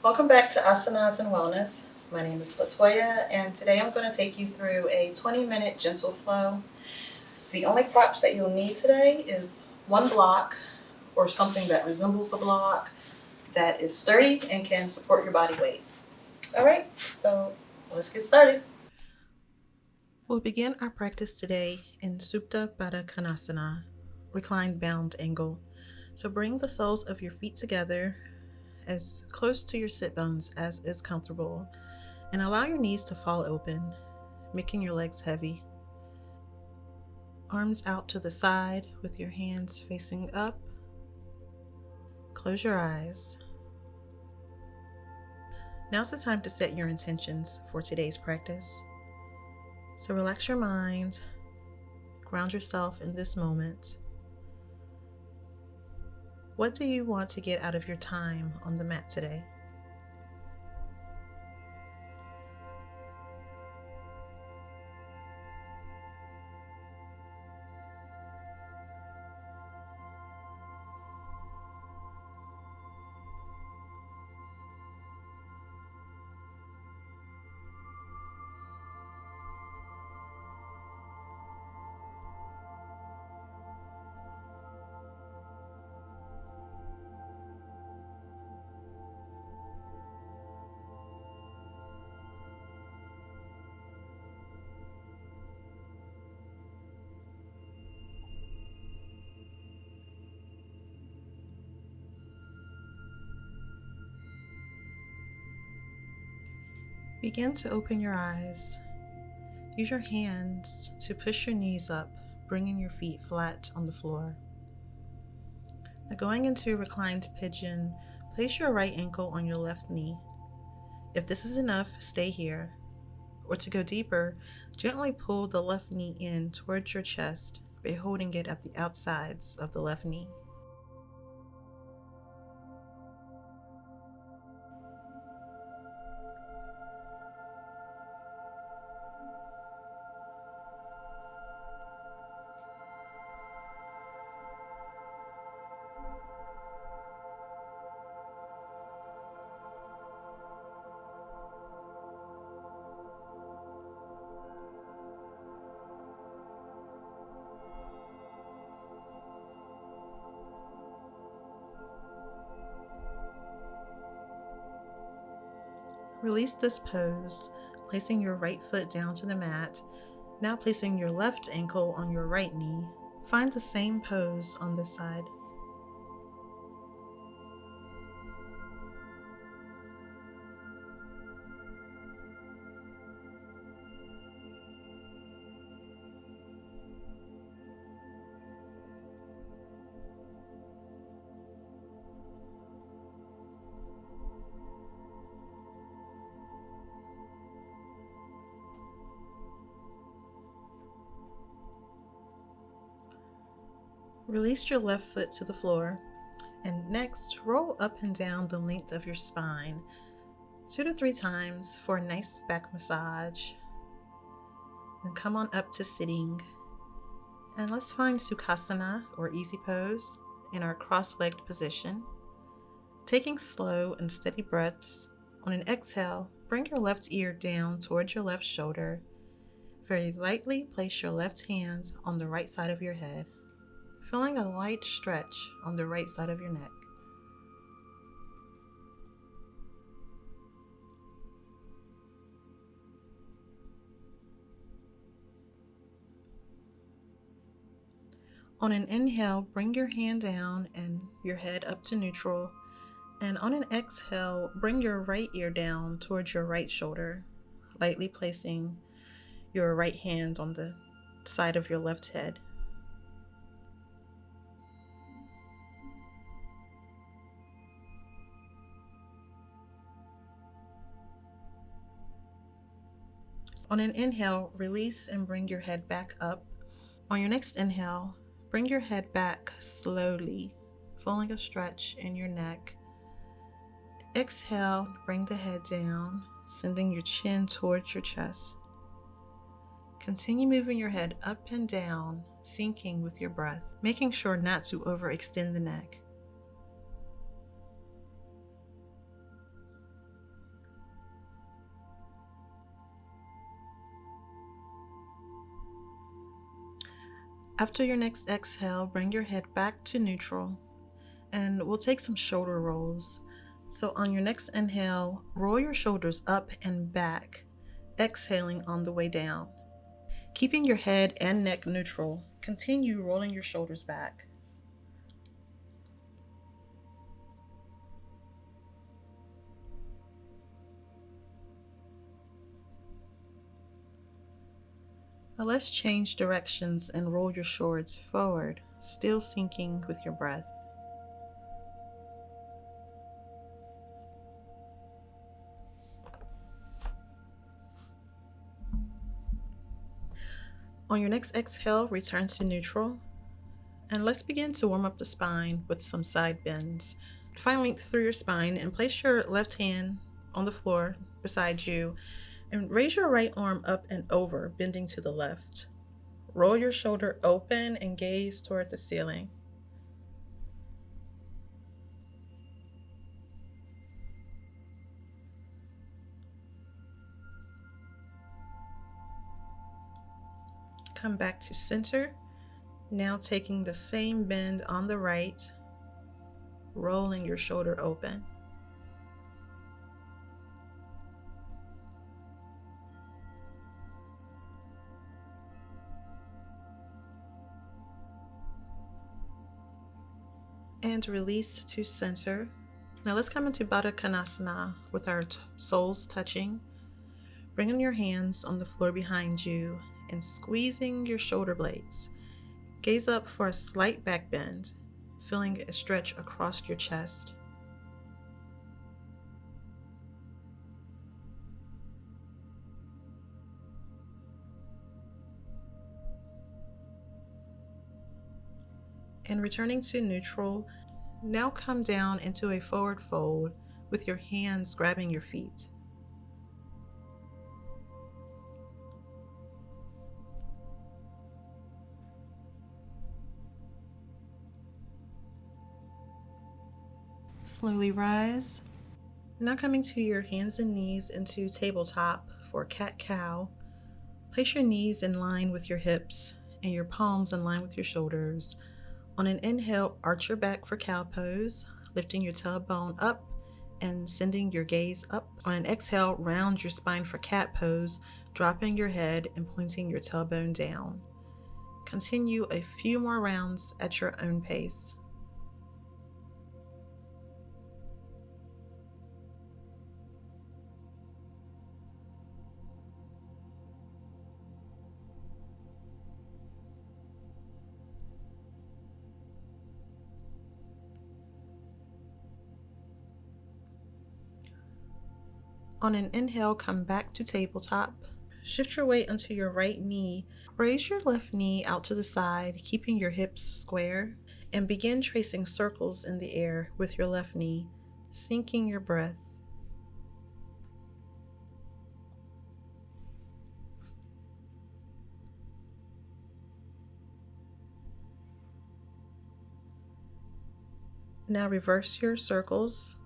Welcome back to Asanas and Wellness. My name is Latoya, and today I'm going to take you through a 20-minute gentle flow. The only props that you'll need today is one block or something that resembles a block that is sturdy and can support your body weight. All right, so let's get started. We'll begin our practice today in Supta Baddha Konasana, reclined bound angle. So bring the soles of your feet together as close to your sit bones as is comfortable, and allow your knees to fall open, making your legs heavy. Arms out to the side with your hands facing up. Close your eyes. Now's the time to set your intentions for today's practice. So relax your mind, ground yourself in this moment. What do you want to get out of your time on the mat today? Begin to open your eyes. Use your hands to push your knees up, bringing your feet flat on the floor. Now, going into reclined pigeon, place your right ankle on your left knee. If this is enough, stay here. Or to go deeper, gently pull the left knee in towards your chest by holding it at the outsides of the left knee. Release this pose, placing your right foot down to the mat. Now placing your left ankle on your right knee. Find the same pose on this side. Release your left foot to the floor, and next roll up and down the length of your spine 2 to 3 times for a nice back massage. And come on up to sitting. And let's find Sukhasana or easy pose in our cross-legged position. Taking slow and steady breaths, on an exhale, bring your left ear down towards your left shoulder. Very lightly place your left hand on the right side of your head, feeling a light stretch on the right side of your neck. On an inhale, bring your hand down and your head up to neutral. And on an exhale, bring your right ear down towards your right shoulder, lightly placing your right hand on the side of your left head. On an inhale, release and bring your head back up. On your next inhale, bring your head back slowly, feeling a stretch in your neck. Exhale, bring the head down, sending your chin towards your chest. Continue moving your head up and down, syncing with your breath, making sure not to overextend the neck. After your next exhale, bring your head back to neutral, and we'll take some shoulder rolls. So on your next inhale, roll your shoulders up and back, exhaling on the way down. Keeping your head and neck neutral, continue rolling your shoulders back. Now let's change directions and roll your shoulders forward, still syncing with your breath. On your next exhale, return to neutral, and let's begin to warm up the spine with some side bends. Find length through your spine and place your left hand on the floor beside you and raise your right arm up and over, bending to the left. Roll your shoulder open and gaze toward the ceiling. Come back to center. Now taking the same bend on the right, rolling your shoulder open. And release to center. Now let's come into Baddha Konasana with our soles touching. Bringing your hands on the floor behind you and squeezing your shoulder blades. Gaze up for a slight back bend, feeling a stretch across your chest. And returning to neutral, now come down into a forward fold with your hands grabbing your feet. Slowly rise. Now coming to your hands and knees into tabletop for cat-cow. Place your knees in line with your hips and your palms in line with your shoulders. On an inhale, arch your back for cow pose, lifting your tailbone up and sending your gaze up. On an exhale, round your spine for cat pose, dropping your head and pointing your tailbone down. Continue a few more rounds at your own pace. On an inhale, come back to tabletop. Shift your weight onto your right knee. Raise your left knee out to the side, keeping your hips square, and begin tracing circles in the air with your left knee, syncing your breath. Now reverse your circles.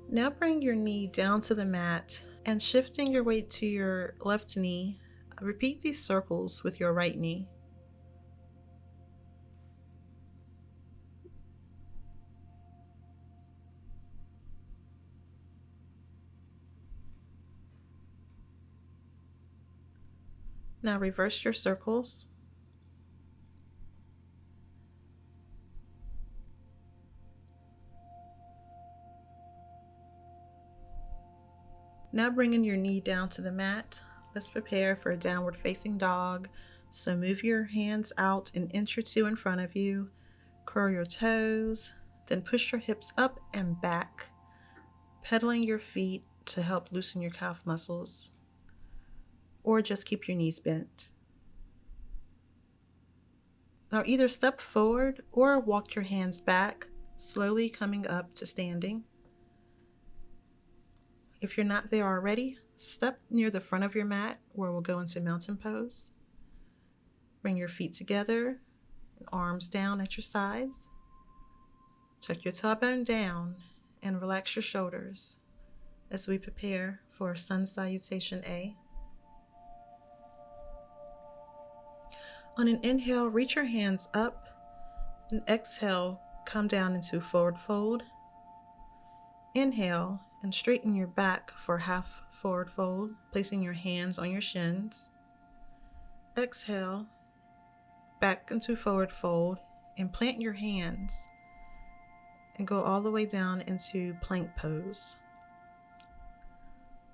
Now bring your knee down to the mat and shifting your weight to your left knee, repeat these circles with your right knee. Now reverse your circles. Now bringing your knee down to the mat, let's prepare for a downward facing dog. So move your hands out an inch or two in front of you, curl your toes, then push your hips up and back, pedaling your feet to help loosen your calf muscles, or just keep your knees bent. Now either step forward or walk your hands back, slowly coming up to standing. If you're not there already, step near the front of your mat where we'll go into mountain pose. Bring your feet together and arms down at your sides. Tuck your tailbone down and relax your shoulders as we prepare for Sun Salutation A. On an inhale, reach your hands up, and exhale, come down into forward fold. Inhale and straighten your back for half forward fold, placing your hands on your shins. Exhale, back into forward fold, and plant your hands and go all the way down into plank pose.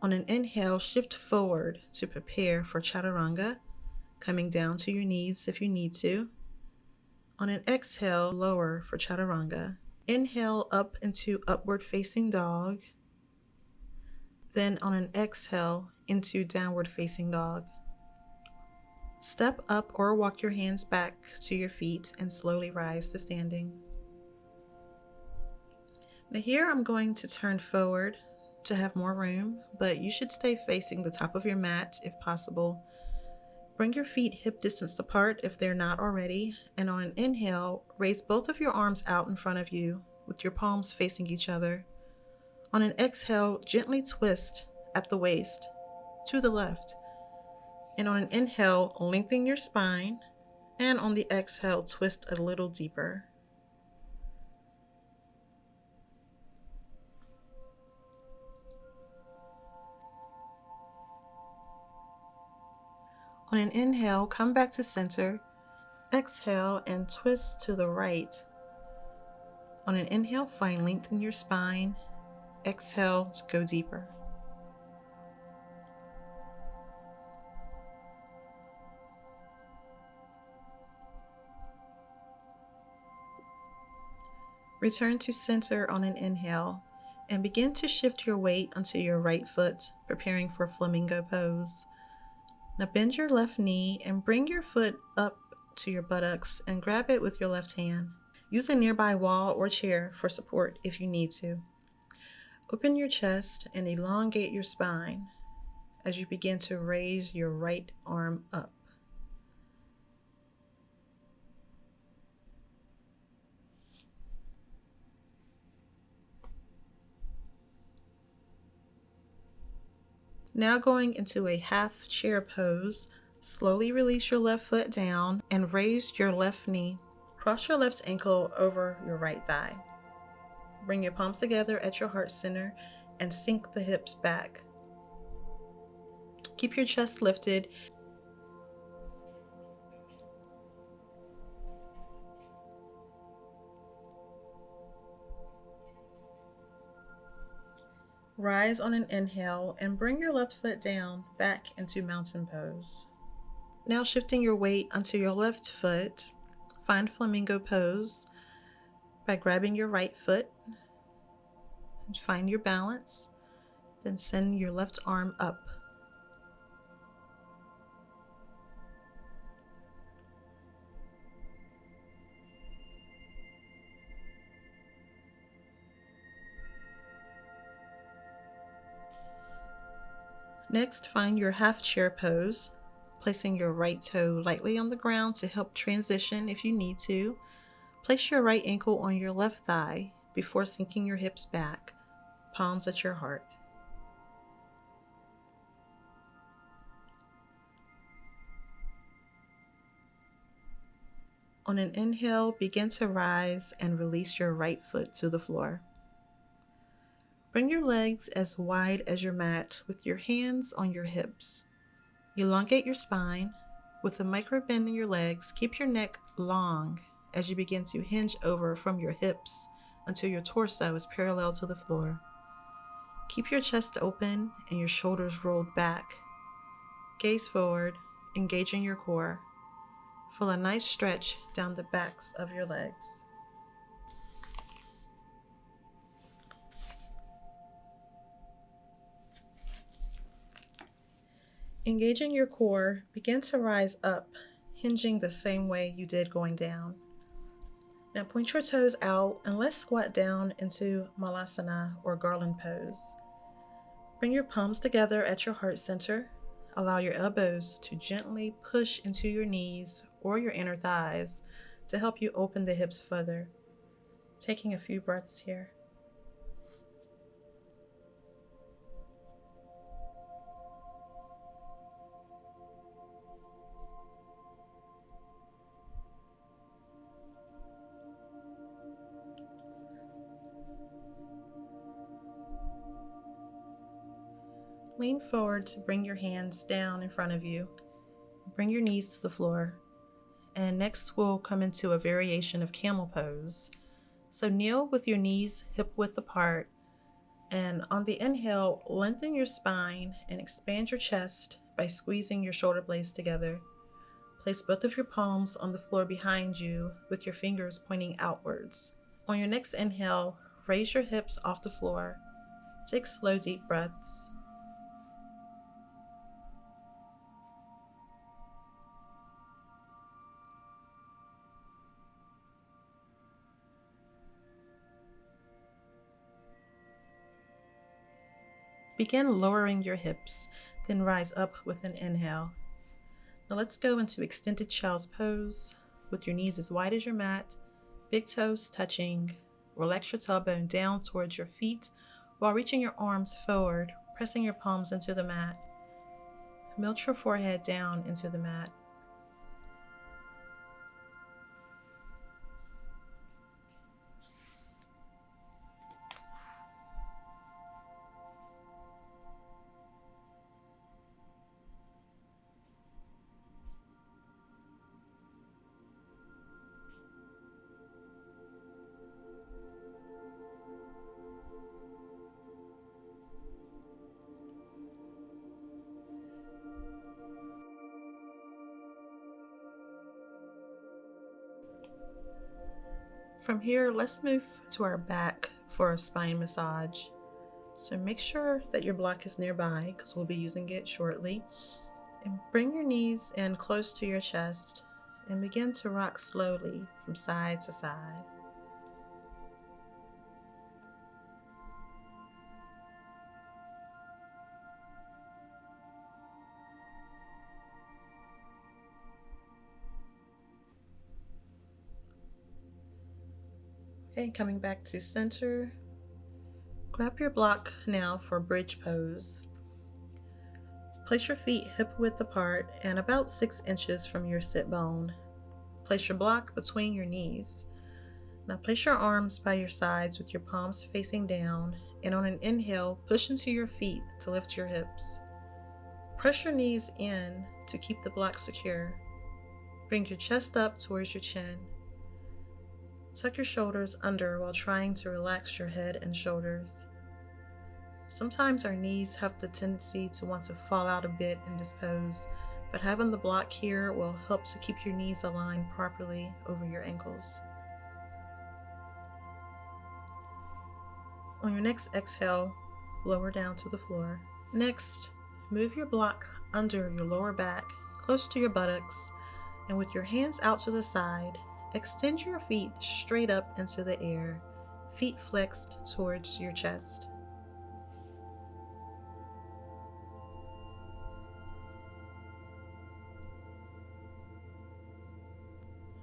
On an inhale, shift forward to prepare for chaturanga, coming down to your knees if you need to. On an exhale, lower for chaturanga. Inhale up into upward facing dog. Then on an exhale, into downward facing dog. Step up or walk your hands back to your feet and slowly rise to standing. Now here I'm going to turn forward to have more room, but you should stay facing the top of your mat if possible. Bring your feet hip distance apart if they're not already, and on an inhale, raise both of your arms out in front of you with your palms facing each other. On an exhale, gently twist at the waist to the left. And on an inhale, lengthen your spine, and on the exhale, twist a little deeper. On an inhale, come back to center. Exhale and twist to the right. On an inhale, find length in your spine. Exhale to go deeper. Return to center on an inhale and begin to shift your weight onto your right foot, preparing for flamingo pose. Now bend your left knee and bring your foot up to your buttocks and grab it with your left hand. Use a nearby wall or chair for support if you need to. Open your chest and elongate your spine as you begin to raise your right arm up. Now going into a half chair pose, slowly release your left foot down and raise your left knee. Cross your left ankle over your right thigh. Bring your palms together at your heart center and sink the hips back. Keep your chest lifted. Rise on an inhale and bring your left foot down back into mountain pose. Now shifting your weight onto your left foot, find flamingo pose by grabbing your right foot and find your balance. Then send your left arm up. Next, find your half chair pose, placing your right toe lightly on the ground to help transition if you need to. Place your right ankle on your left thigh before sinking your hips back, palms at your heart. On an inhale, begin to rise and release your right foot to the floor. Bring your legs as wide as your mat with your hands on your hips. Elongate your spine. With a micro bend in your legs, keep your neck long as you begin to hinge over from your hips until your torso is parallel to the floor. Keep your chest open and your shoulders rolled back. Gaze forward, engaging your core. Feel a nice stretch down the backs of your legs. Engaging your core, begin to rise up, hinging the same way you did going down. Now point your toes out and let's squat down into Malasana or garland pose. Bring your palms together at your heart center. Allow your elbows to gently push into your knees or your inner thighs to help you open the hips further. Taking a few breaths here. Lean forward to bring your hands down in front of you. Bring your knees to the floor. And next we'll come into a variation of camel pose. So kneel with your knees hip width apart, and on the inhale, lengthen your spine and expand your chest by squeezing your shoulder blades together. Place both of your palms on the floor behind you with your fingers pointing outwards. On your next inhale, raise your hips off the floor. Take slow, deep breaths. Begin lowering your hips, then rise up with an inhale. Now let's go into extended child's pose with your knees as wide as your mat, big toes touching. Relax your tailbone down towards your feet while reaching your arms forward, pressing your palms into the mat. Melt your forehead down into the mat. From here, let's move to our back for a spine massage. So make sure that your block is nearby because we'll be using it shortly. And bring your knees in close to your chest and begin to rock slowly from side to side. Okay, coming back to center. Grab your block now for bridge pose. Place your feet hip width apart and about 6 inches from your sit bone. Place your block between your knees. Now place your arms by your sides with your palms facing down, and on an inhale, push into your feet to lift your hips. Press your knees in to keep the block secure. Bring your chest up towards your chin. Tuck your shoulders under while trying to relax your head and shoulders. Sometimes our knees have the tendency to want to fall out a bit in this pose, but having the block here will help to keep your knees aligned properly over your ankles. On your next exhale, lower down to the floor. Next, move your block under your lower back, close to your buttocks, and with your hands out to the side, extend your feet straight up into the air, feet flexed towards your chest.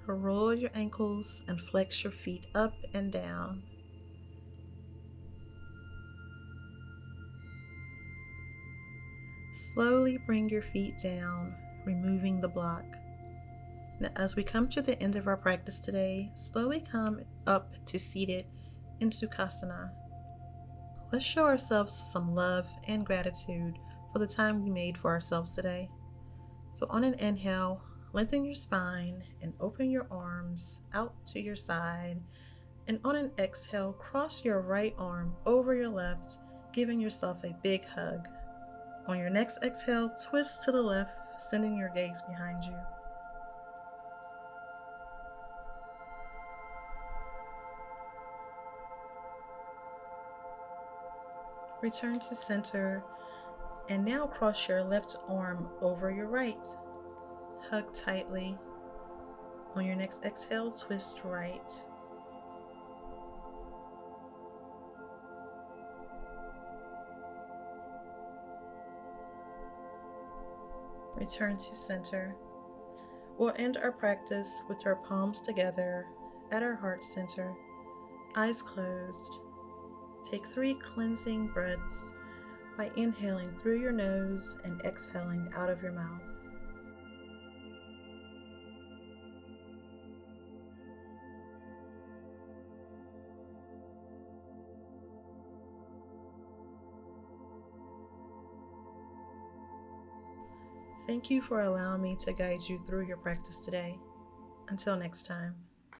Roll your ankles and flex your feet up and down. Slowly bring your feet down, removing the block. Now, as we come to the end of our practice today, slowly come up to seated in Sukhasana. Let's show ourselves some love and gratitude for the time we made for ourselves today. So on an inhale, lengthen your spine and open your arms out to your side. And on an exhale, cross your right arm over your left, giving yourself a big hug. On your next exhale, twist to the left, sending your gaze behind you. Return to center, and now cross your left arm over your right. Hug tightly. On your next exhale, twist right. Return to center. We'll end our practice with our palms together at our heart center, eyes closed. Take 3 cleansing breaths by inhaling through your nose and exhaling out of your mouth. Thank you for allowing me to guide you through your practice today. Until next time.